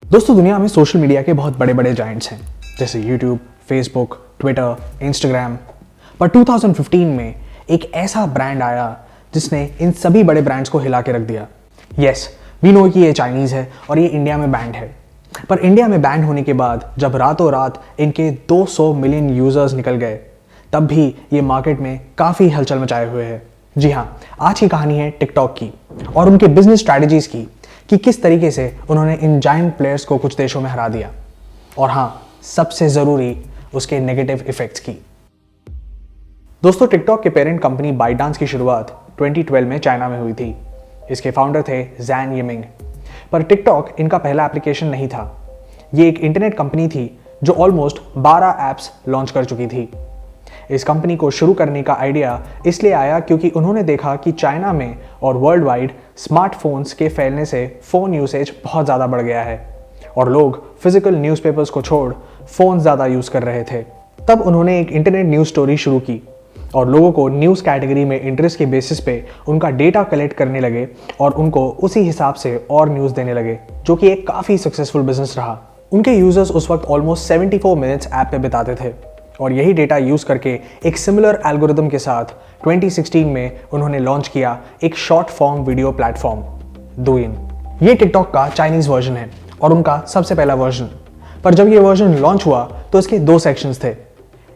दोस्तों दुनिया में सोशल मीडिया के बहुत बड़े बड़े जायंट्स हैं जैसे यूट्यूब, फेसबुक, ट्विटर, इंस्टाग्राम। पर 2015 में एक ऐसा ब्रांड आया जिसने इन सभी बड़े ब्रांड्स को हिला के रख दिया। यस, वी नो कि ये चाइनीज़ है और ये इंडिया में बैंड है। पर इंडिया में बैंड होने के बाद जब रातों रात इनके 200 मिलियन यूज़र्स निकल गए तब भी ये मार्केट में काफ़ी हलचल मचाए हुए है। जी हाँ, आज की कहानी है टिकटॉक की और उनके बिजनेस स्ट्रैटेजीज की कि किस तरीके से उन्होंने इन जायंट प्लेयर्स को कुछ देशों में हरा दिया और हाँ, सबसे ज़रूरी उसके नेगेटिव इफेक्ट्स की। दोस्तों, टिकटॉक के पेरेंट कंपनी बाइटडांस की शुरुआत 2012 में चाइना में हुई थी। इसके फाउंडर थे जैन यिमिंग। पर टिकटॉक इनका पहला एप्लीकेशन नहीं था। ये एक इंटरनेट कंपनी थी जो ऑलमोस्ट 12 ऐप्स लॉन्च कर चुकी थी। इस कंपनी को शुरू करने का आइडिया इसलिए आया क्योंकि उन्होंने देखा कि चाइना में और वर्ल्ड वाइड स्मार्टफोन्स के फैलने से फ़ोन यूसेज बहुत ज़्यादा बढ़ गया है और लोग फिजिकल न्यूज़पेपर्स को छोड़ फ़ोन ज़्यादा यूज़ कर रहे थे। तब उन्होंने एक इंटरनेट न्यूज़ स्टोरी शुरू की और लोगों को न्यूज़ कैटेगरी में इंटरेस्ट के बेसिस पे उनका डेटा कलेक्ट करने लगे और उनको उसी हिसाब से और न्यूज़ देने लगे, जो कि एक काफ़ी सक्सेसफुल बिजनेस रहा। उनके यूज़र्स उस वक्त ऑलमोस्ट 74 मिनट्स ऐप पे बिताते थे और यही डेटा यूज़ करके एक सिमिलर एल्गोरिदम के साथ 2016 में उन्होंने लॉन्च किया एक शॉर्ट फॉर्म वीडियो प्लेटफॉर्म डूइन। ये टिकटॉक का चाइनीज़ वर्जन है और उनका सबसे पहला वर्जन। पर जब ये वर्जन लॉन्च हुआ तो इसके दो सेक्शंस थे।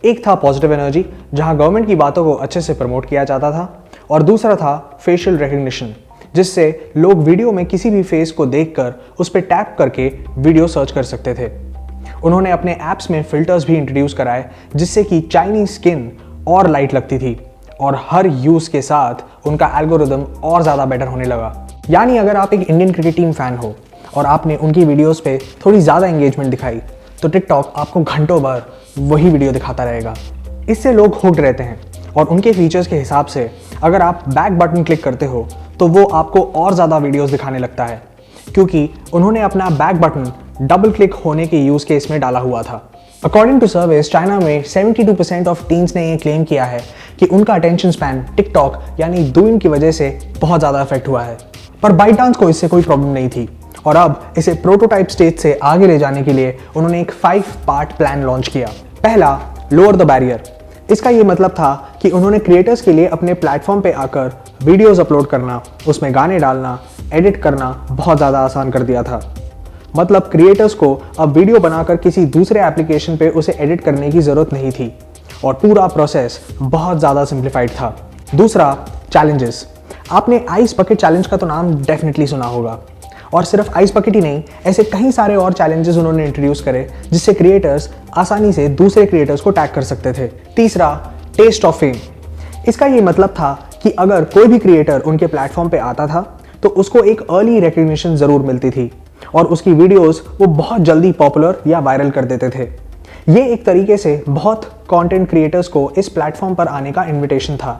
एक था पॉजिटिव एनर्जी, जहां गवर्नमेंट की बातों को अच्छे से प्रमोट किया जाता था, और दूसरा था फेशियल रिकग्निशन, जिससे लोग वीडियो में किसी भी फेस को देखकर उस पर टैप करके वीडियो सर्च कर सकते थे। उन्होंने अपने ऐप्स में फिल्टर्स भी इंट्रोड्यूस कराए जिससे कि चाइनीज स्किन और लाइट लगती थी और हर यूज के साथ उनका एल्गोरिदम और ज़्यादा बेटर होने लगा। यानी अगर आप एक इंडियन क्रिकेट टीम फैन हो और आपने उनकी वीडियोस पे थोड़ी ज़्यादा एंगेजमेंट दिखाई तो टिकटॉक आपको घंटों भर वही वीडियो दिखाता रहेगा। इससे लोग हुक्ड रहते हैं और उनके फीचर्स के हिसाब से अगर आप बैक बटन क्लिक करते हो तो वो आपको और ज़्यादा वीडियोस दिखाने लगता है, क्योंकि उन्होंने अपना बैक बटन डबल क्लिक होने के यूज़ केस में डाला हुआ था। अकॉर्डिंग टू सर्विस, चाइना में 72% ऑफ टीन्स ने ये क्लेम किया है कि उनका अटेंशन स्पैन टिकटॉक यानी डूइन की वजह से बहुत ज़्यादा इफेक्ट हुआ है। पर बाइटडांस को इससे कोई प्रॉब्लम नहीं थी और अब इसे प्रोटोटाइप स्टेज से आगे ले जाने के लिए उन्होंने एक 5 पार्ट प्लान लॉन्च किया। पहला, लोअर द बैरियर। इसका ये मतलब था कि उन्होंने क्रिएटर्स के लिए अपने प्लेटफॉर्म पे आकर वीडियोस अपलोड करना, उसमें गाने डालना, एडिट करना बहुत ज़्यादा आसान कर दिया था। मतलब क्रिएटर्स को अब वीडियो बनाकर किसी दूसरे एप्लीकेशन पे उसे एडिट करने की ज़रूरत नहीं थी और पूरा प्रोसेस बहुत ज़्यादा सिंप्लीफाइड था। दूसरा, चैलेंजेस। आपने आइस बकेट चैलेंज का तो नाम डेफिनेटली सुना होगा, और सिर्फ आइस बकेट ही नहीं, ऐसे कई सारे और चैलेंजेस उन्होंने इंट्रोड्यूस करे जिससे क्रिएटर्स आसानी से दूसरे क्रिएटर्स को टैग कर सकते थे। तीसरा, टेस्ट ऑफ फेम। इसका ये मतलब था कि अगर कोई भी क्रिएटर उनके प्लेटफॉर्म पे आता था तो उसको एक अर्ली रिकग्निशन ज़रूर मिलती थी और उसकी वीडियोस वो बहुत जल्दी पॉपुलर या वायरल कर देते थे। ये एक तरीके से बहुत कंटेंट क्रिएटर्स को इस प्लेटफॉर्म पर आने का इनविटेशन था,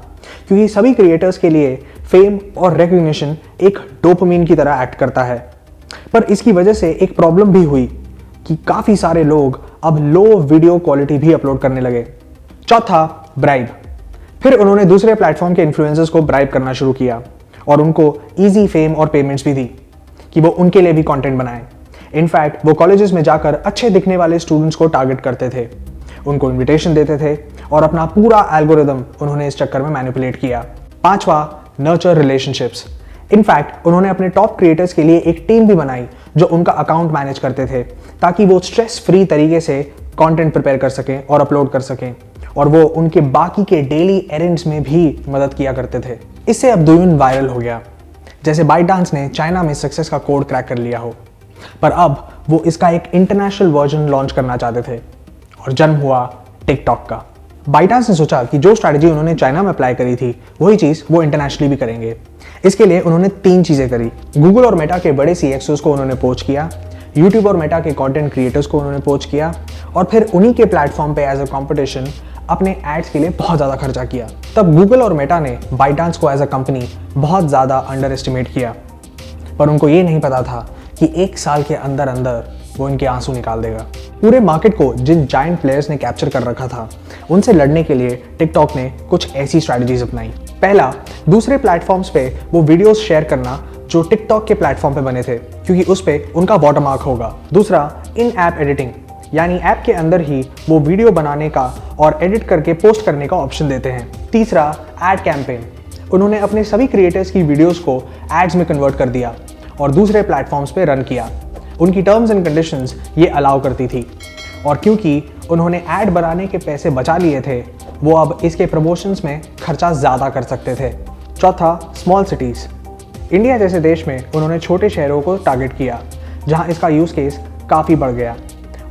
क्योंकि सभी क्रिएटर्स के लिए फेम और रिकग्निशन एक डोपामिन की तरह एक्ट करता है। पर इसकी वजह से एक प्रॉब्लम भी हुई कि काफ़ी सारे लोग अब लो वीडियो क्वालिटी भी अपलोड करने लगे। चौथा, ब्राइब। फिर उन्होंने दूसरे प्लेटफॉर्म के इन्फ्लुएंसर्स को ब्राइब करना शुरू किया और उनको ईजी फेम और पेमेंट्स भी दी कि वो उनके लिए भी कंटेंट बनाएं। इनफैक्ट वो कॉलेजेस में जाकर अच्छे दिखने वाले स्टूडेंट्स को टारगेट करते थे, उनको इनविटेशन देते थे और अपना पूरा एल्गोरिदम उन्होंने इस चक्कर में मैनिपुलेट किया। पांचवा, नर्चर रिलेशनशिप्स। इनफैक्ट उन्होंने अपने टॉप क्रिएटर्स के लिए एक टीम भी बनाई जो उनका अकाउंट मैनेज करते थे ताकि वो स्ट्रेस फ्री तरीके से कंटेंट प्रिपेयर कर सकें और अपलोड कर सकें, और वो उनके बाकी के डेली एरेंड्स में भी मदद किया करते थे। इससे अब डूइन वायरल हो गया, जैसे बाइटडांस ने चाइना में सक्सेस का कोड क्रैक कर लिया हो। पर अब वो इसका एक इंटरनेशनल वर्जन लॉन्च करना चाहते थे और जन्म हुआ टिकटॉक का। बाइटडांस ने सोचा कि जो स्ट्रैटेजी उन्होंने चाइना में अप्लाई करी थी वही चीज़ वो इंटरनेशनली भी करेंगे। इसके लिए उन्होंने 3 चीज़ें करी। गूगल और मेटा के बड़े CXOs को उन्होंने पोच किया, यूट्यूब और मेटा के कंटेंट क्रिएटर्स को उन्होंने पोच किया और फिर उन्हीं के प्लेटफॉर्म पे एज अ कंपटीशन अपने एड्स के लिए बहुत ज़्यादा खर्चा किया। तब गूगल और मेटा ने बाइटडांस को एज अ कंपनी बहुत ज़्यादा अंडर एस्टिमेट किया, पर उनको ये नहीं पता था कि 1 साल के अंदर अंदर वो इनके आंसू निकाल देगा। पूरे मार्केट को जिन जायंट प्लेयर्स ने कैप्चर कर रखा था उनसे लड़ने के लिए टिकटॉक ने कुछ ऐसी स्ट्रैटेजीज अपनाई। पहला, दूसरे प्लेटफॉर्म्स पे वो वीडियोस शेयर करना जो टिकटॉक के प्लेटफॉर्म पे बने थे, क्योंकि उस पर उनका वाटरमार्क होगा। दूसरा, इन ऐप एडिटिंग, यानी ऐप के अंदर ही वो वीडियो बनाने का और एडिट करके पोस्ट करने का ऑप्शन देते हैं। तीसरा, एड कैंपेन, उन्होंने अपने सभी क्रिएटर्स की वीडियोस को एड्स में कन्वर्ट कर दिया और दूसरे प्लेटफॉर्म्स पे रन किया। उनकी टर्म्स एंड कंडीशंस ये अलाउ करती थी, और क्योंकि उन्होंने ऐड बनाने के पैसे बचा लिए थे, वो अब इसके प्रमोशंस में खर्चा ज़्यादा कर सकते थे। चौथा, स्मॉल सिटीज़, इंडिया जैसे देश में उन्होंने छोटे शहरों को टारगेट किया, जहां इसका यूज़ केस काफ़ी बढ़ गया,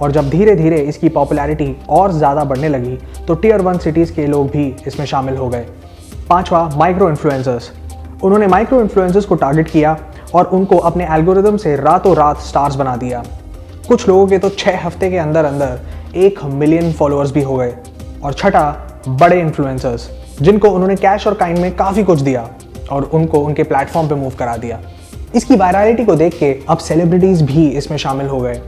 और जब धीरे धीरे इसकी पॉपुलैरिटी और ज़्यादा बढ़ने लगी तो टियर 1 सिटीज़ के लोग भी इसमें शामिल हो गए। पांचवा, माइक्रो इन्फ्लुएंसर्स, उन्होंने माइक्रो इन्फ्लुएंसर्स को टारगेट किया और उनको अपने एल्गोरिदम से रातों रात स्टार्स बना दिया। कुछ लोगों के तो 6 हफ्ते के अंदर अंदर 1 मिलियन फॉलोअर्स भी हो गए। और छठा, बड़े इन्फ्लुएंसर्स, जिनको उन्होंने कैश और काइंड में काफ़ी कुछ दिया और उनको उनके प्लेटफॉर्म पे मूव करा दिया। इसकी वायरलिटी को देख के अब सेलिब्रिटीज़ भी इसमें शामिल हो गए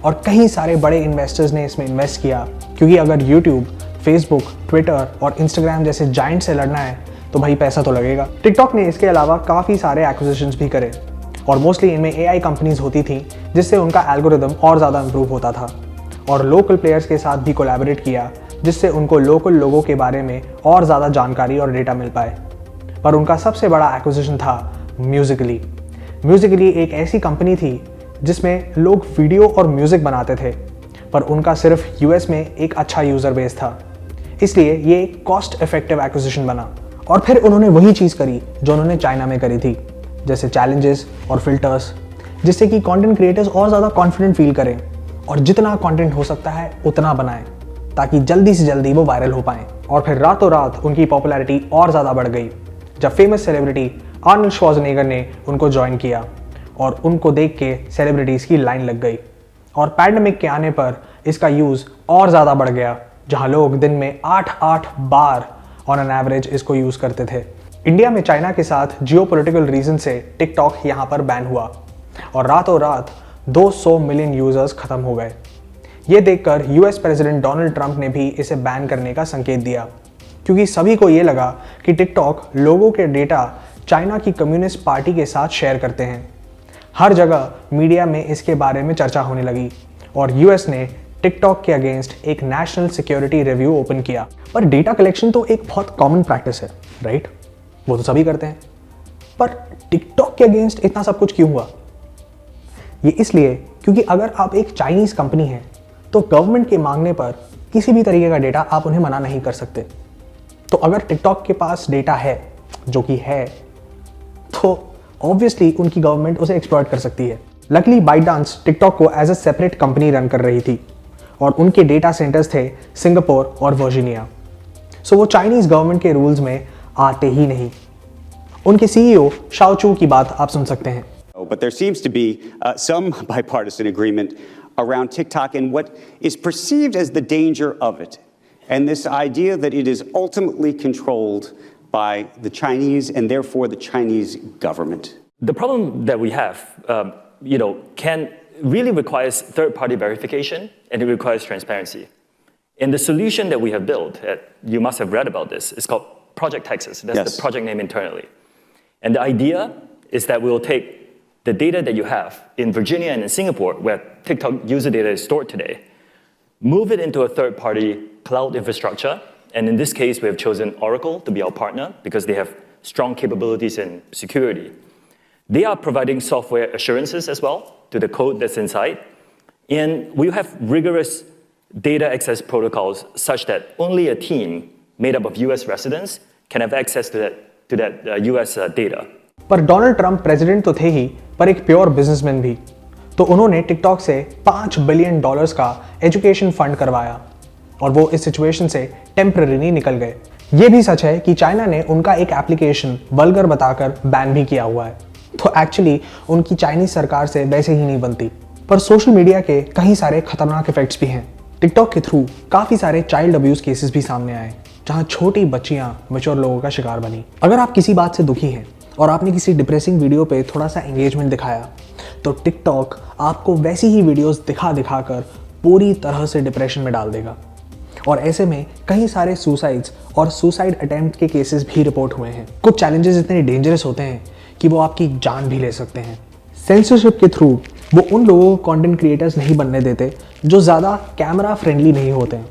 और कई सारे बड़े इन्वेस्टर्स ने इसमें इन्वेस्ट किया, क्योंकि अगर यूट्यूब, फेसबुक, ट्विटर और इंस्टाग्राम जैसे जाइंट से लड़ना है तो भाई पैसा तो लगेगा। टिकटॉक ने इसके अलावा काफ़ी सारे एक्विजिशंस भी करे और मोस्टली इनमें AI कंपनीज होती थी, जिससे उनका एल्गोरिदम और ज़्यादा इंप्रूव होता था, और लोकल प्लेयर्स के साथ भी कोलैबोरेट किया, जिससे उनको लोकल लोगों के बारे में और ज़्यादा जानकारी और डेटा मिल पाए। पर उनका सबसे बड़ा एक्विजिशन था म्यूजिकली। म्यूजिकली एक ऐसी कंपनी थी जिसमें लोग वीडियो और म्यूज़िक बनाते थे, पर उनका सिर्फ US में एक अच्छा यूज़र बेस था, इसलिए ये एक कॉस्ट इफेक्टिव एक्विजिशन बना। और फिर उन्होंने वही चीज़ करी जो उन्होंने चाइना में करी थी, जैसे चैलेंजेस और फिल्टर्स, जिससे कि कंटेंट क्रिएटर्स और ज़्यादा कॉन्फिडेंट फील करें और जितना कंटेंट हो सकता है उतना बनाएं, ताकि जल्दी से जल्दी वो वायरल हो पाएं। और फिर रातों रात उनकी पॉपुलैरिटी और ज़्यादा बढ़ गई जब फेमस सेलिब्रिटी आर्नल्ड श्वार्ज़नेगर ने उनको ज्वाइन किया, और उनको देख के सेलिब्रिटीज़ की लाइन लग गई। और पैंडेमिक के आने पर इसका यूज़ और ज़्यादा बढ़ गया, जहाँ लोग दिन में 8-8 बार ऑन एन एवरेज इसको यूज़ करते थे। इंडिया में चाइना के साथ जियोपॉलिटिकल रीजन से टिकटॉक यहाँ पर बैन हुआ और रातों रात 200 मिलियन यूजर्स खत्म हो गए। ये देखकर US प्रेसिडेंट डोनाल्ड ट्रंप ने भी इसे बैन करने का संकेत दिया, क्योंकि सभी को ये लगा कि टिकटॉक लोगों के डेटा चाइना की कम्युनिस्ट पार्टी के साथ शेयर करते हैं। हर जगह मीडिया में इसके बारे में चर्चा होने लगी और US ने टिकटॉक के अगेंस्ट एक नेशनल सिक्योरिटी रिव्यू ओपन किया। पर डेटा कलेक्शन तो एक बहुत कॉमन प्रैक्टिस है, राइट? वो तो सभी करते हैं, पर टिकटॉक के अगेंस्ट इतना सब कुछ क्यों हुआ? ये इसलिए क्योंकि अगर आप एक चाइनीज कंपनी हैं तो गवर्नमेंट के मांगने पर किसी भी तरीके का डेटा आप उन्हें मना नहीं कर सकते। तो अगर टिकटॉक के पास डेटा है, जो कि है, तो ऑब्वियसली उनकी गवर्नमेंट उसे एक्सप्लॉइट कर सकती है। लकीली बाइटडांस टिकटॉक को as a separate company run कर रही थी और उनके डेटा सेंटर्स थे सिंगापुर और वर्जीनिया। सो वो चाइनीज गवर्नमेंट के रूल्स में आते ही नहीं। उनके CEO शाओ चू की बात आप सुन सकते हैं। But there seems to be some bipartisan agreement around TikTok and what is perceived as the danger of it, and this idea that it is ultimately controlled by the Chinese and therefore the Chinese government. The problem that we have, can really requires third-party verification and it requires transparency. And the solution that we have built, you must have read about this, is called Project Texas. That's Yes. the project name internally. And the idea is that we'll take the data that you have in Virginia and in Singapore, where TikTok user data is stored today, move it into a third-party cloud infrastructure. And in this case, we have chosen Oracle to be our partner because they have strong capabilities in security. They are providing software assurances as well to the code that's inside. And we have rigorous data access protocols such that only a team made up of US residents can have access to that US data. पर Donald Trump president तो थे ही, पर एक pure businessman भी। तो उन्होंने TikTok से $5 billion का एजुकेशन फंड करवाया और वो इस सिचुएशन से टेम्पररी निकल गए। ये भी सच है कि चाइना ने उनका एक एप्लीकेशन वल्गर बताकर बैन भी किया हुआ है। तो एक्चुअली उनकी चाइनीज सरकार से वैसे ही नहीं बनती। पर सोशल मीडिया के कई सारे खतरनाक इफेक्ट्स भी हैं। टिकटॉक के थ्रू काफ़ी सारे चाइल्ड अब्यूज़ केसेस भी सामने आए, जहाँ छोटी बच्चियाँ मैच्योर लोगों का शिकार बनी। अगर आप किसी बात से दुखी हैं और आपने किसी डिप्रेसिंग वीडियो पे थोड़ा सा एंगेजमेंट दिखाया, तो टिकटॉक आपको वैसी ही वीडियोस दिखा कर पूरी तरह से डिप्रेशन में डाल देगा। और ऐसे में कई सारे सुसाइड्स और सुसाइड अटेम्प्ट के केसेस भी रिपोर्ट हुए हैं। कुछ चैलेंजेस इतने डेंजरस होते हैं कि वो आपकी जान भी ले सकते हैं। सेंसरशिप के थ्रू वो उन लोगों को कंटेंट क्रिएटर्स नहीं बनने देते जो ज़्यादा कैमरा फ्रेंडली नहीं होते हैं,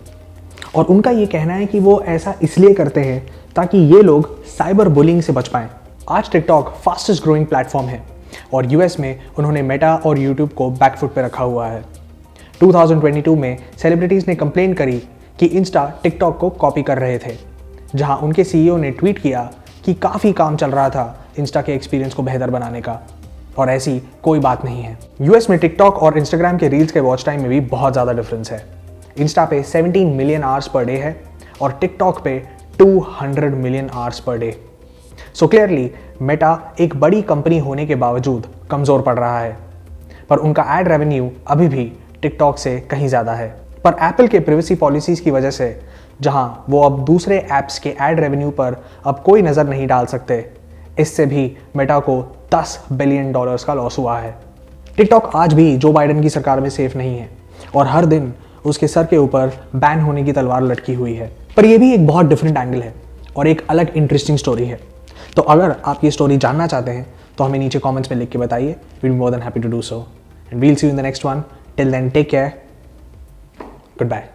और उनका ये कहना है कि वो ऐसा इसलिए करते हैं ताकि ये लोग साइबर बुलिंग से बच पाएं। आज टिकटॉक फास्टेस्ट ग्रोइंग प्लेटफॉर्म है और यूएस में उन्होंने मेटा और यूट्यूब को बैकफुट पे रखा हुआ है। 2022 में सेलिब्रिटीज़ ने कंप्लेन करी कि इंस्टा टिकटॉक को कॉपी कर रहे थे, जहां उनके सीईओ ने ट्वीट किया कि काफ़ी काम चल रहा था इंस्टा के एक्सपीरियंस को बेहतर बनाने का, और ऐसी कोई बात नहीं है। यूएस में टिकटॉक और इंस्टाग्राम के रील्स के वॉच टाइम में भी बहुत ज़्यादा डिफरेंस है। इंस्टा पे 17 मिलियन आवर्स पर डे है और टिकटॉक पे 200 million hours per day. So clearly Meta एक बड़ी कंपनी होने के बावजूद कमज़ोर पड़ रहा है, पर उनका एड रेवेन्यू अभी भी टिकटॉक से कहीं ज़्यादा है। पर एप्पल के प्राइवेसी पॉलिसीज़ की वजह से, जहां वो अब दूसरे ऐप्स के एड रेवेन्यू पर अब कोई नज़र नहीं डाल सकते, इससे भी मेटा को $10 बिलियन का लॉस हुआ है। टिकटॉक आज भी जो बाइडेन की सरकार में सेफ नहीं है और हर दिन उसके सर के ऊपर बैन होने की तलवार लटकी हुई है। पर यह भी एक बहुत डिफरेंट एंगल है और एक अलग इंटरेस्टिंग स्टोरी है। तो अगर आप ये स्टोरी जानना चाहते हैं तो हमें नीचे कमेंट्स में लिख के बताइए। We be more than happy to do so and we'll see you in the next one. Till then take care, good bye.